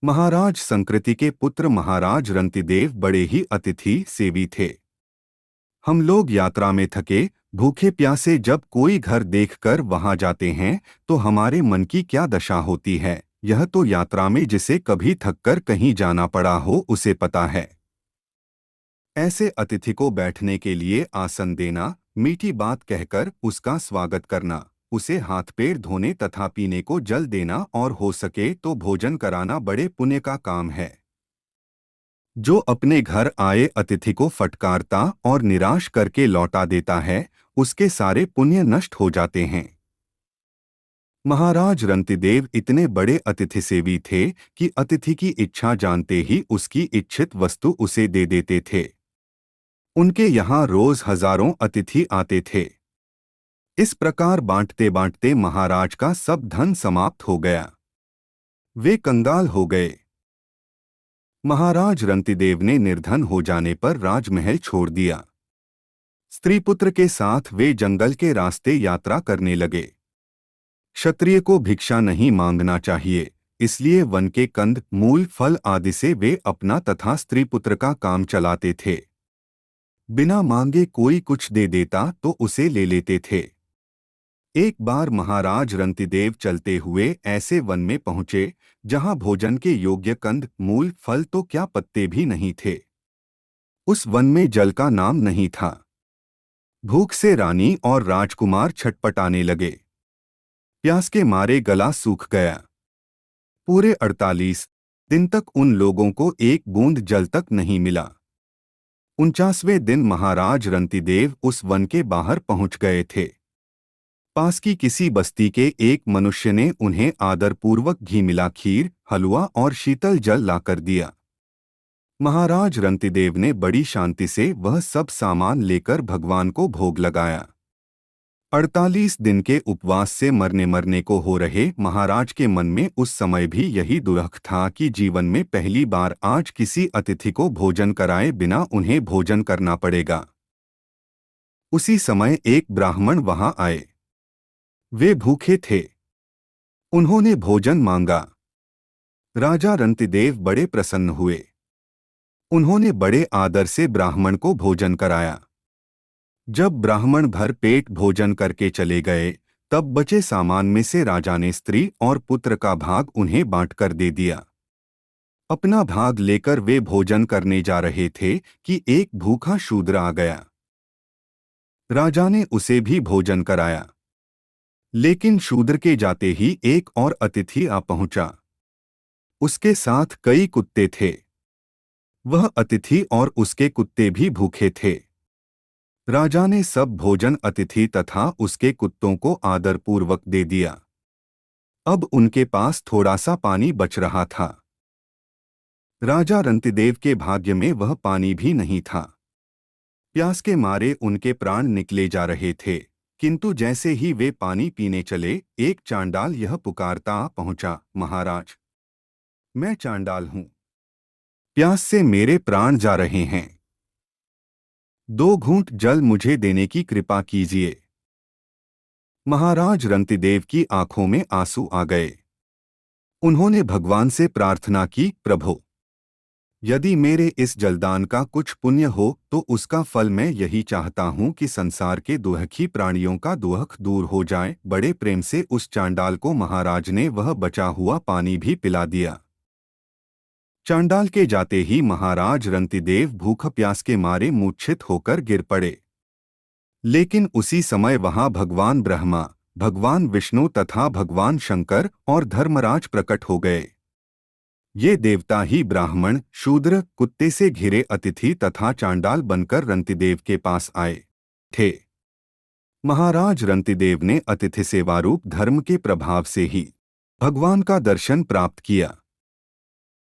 महाराज संकृति के पुत्र महाराज रंतिदेव बड़े ही अतिथि सेवी थे। हम लोग यात्रा में थके भूखे प्यासे जब कोई घर देखकर वहां जाते हैं तो हमारे मन की क्या दशा होती है, यह तो यात्रा में जिसे कभी थककर कहीं जाना पड़ा हो उसे पता है। ऐसे अतिथि को बैठने के लिए आसन देना, मीठी बात कहकर उसका स्वागत करना, उसे हाथ पैर धोने तथा पीने को जल देना और हो सके तो भोजन कराना बड़े पुण्य का काम है। जो अपने घर आए अतिथि को फटकारता और निराश करके लौटा देता है, उसके सारे पुण्य नष्ट हो जाते हैं। महाराज रंतिदेव इतने बड़े अतिथि सेवी थे कि अतिथि की इच्छा जानते ही उसकी इच्छित वस्तु उसे दे देते थे। उनके यहाँ रोज हजारों अतिथि आते थे। इस प्रकार बांटते बांटते महाराज का सब धन समाप्त हो गया। वे कंगाल हो गए। महाराज रंतिदेव ने निर्धन हो जाने पर राजमहल छोड़ दिया। स्त्री पुत्र के साथ वे जंगल के रास्ते यात्रा करने लगे। क्षत्रिय को भिक्षा नहीं मांगना चाहिए, इसलिए वन के कंद मूल फल आदि से वे अपना तथा स्त्री पुत्र का काम चलाते थे। बिना मांगे कोई कुछ दे देता तो उसे ले लेते थे। एक बार महाराज रंतिदेव चलते हुए ऐसे वन में पहुंचे जहां भोजन के योग्य कंद मूल फल तो क्या पत्ते भी नहीं थे। उस वन में जल का नाम नहीं था। भूख से रानी और राजकुमार छटपटाने लगे। प्यास के मारे गला सूख गया। पूरे 48 दिन तक उन लोगों को एक बूंद जल तक नहीं मिला। 49वें दिन महाराज रंतिदेव उस वन के बाहर पहुंच गए थे। पास की किसी बस्ती के एक मनुष्य ने उन्हें आदरपूर्वक घी मिला खीर, हलवा और शीतल जल लाकर दिया। महाराज रंतिदेव ने बड़ी शांति से वह सब सामान लेकर भगवान को भोग लगाया। 48 दिन के उपवास से मरने को हो रहे महाराज के मन में उस समय भी यही दुरख था कि जीवन में पहली बार आज किसी अतिथि को भोजन कराए बिना उन्हें भोजन करना पड़ेगा। उसी समय एक ब्राह्मण वहां आए। वे भूखे थे। उन्होंने भोजन मांगा। राजा रंतिदेव बड़े प्रसन्न हुए। उन्होंने बड़े आदर से ब्राह्मण को भोजन कराया। जब ब्राह्मण भर पेट भोजन करके चले गए, तब बचे सामान में से राजा ने स्त्री और पुत्र का भाग उन्हें बांटकर दे दिया। अपना भाग लेकर वे भोजन करने जा रहे थे कि एक भूखा शूद्र आ गया। राजा ने उसे भी भोजन कराया, लेकिन शूद्र के जाते ही एक और अतिथि आ पहुंचा। उसके साथ कई कुत्ते थे। वह अतिथि और उसके कुत्ते भी भूखे थे। राजा ने सब भोजन अतिथि तथा उसके कुत्तों को आदरपूर्वक दे दिया। अब उनके पास थोड़ा सा पानी बच रहा था। राजा रंतिदेव के भाग्य में वह पानी भी नहीं था। प्यास के मारे उनके प्राण निकले जा रहे थे, किंतु जैसे ही वे पानी पीने चले, एक चांडाल यह पुकारता आ पहुंचा, महाराज, मैं चांडाल हूं। प्यास से मेरे प्राण जा रहे हैं। 2 घूंट जल मुझे देने की कृपा कीजिए। महाराज रंतिदेव की आंखों में आंसू आ गए। उन्होंने भगवान से प्रार्थना की, प्रभु, यदि मेरे इस जलदान का कुछ पुण्य हो तो उसका फल मैं यही चाहता हूं कि संसार के दुखी प्राणियों का दुख दूर हो जाए। बड़े प्रेम से उस चांडाल को महाराज ने वह बचा हुआ पानी भी पिला दिया। चांडाल के जाते ही महाराज रंतिदेव भूख प्यास के मारे मूर्छित होकर गिर पड़े। लेकिन उसी समय वहां भगवान ब्रह्मा, भगवान विष्णु तथा भगवान शंकर और धर्मराज प्रकट हो गए। ये देवता ही ब्राह्मण, शूद्र, कुत्ते से घिरे अतिथि तथा चांडाल बनकर रंतिदेव के पास आए थे। महाराज रंतिदेव ने अतिथि सेवारूप धर्म के प्रभाव से ही भगवान का दर्शन प्राप्त किया।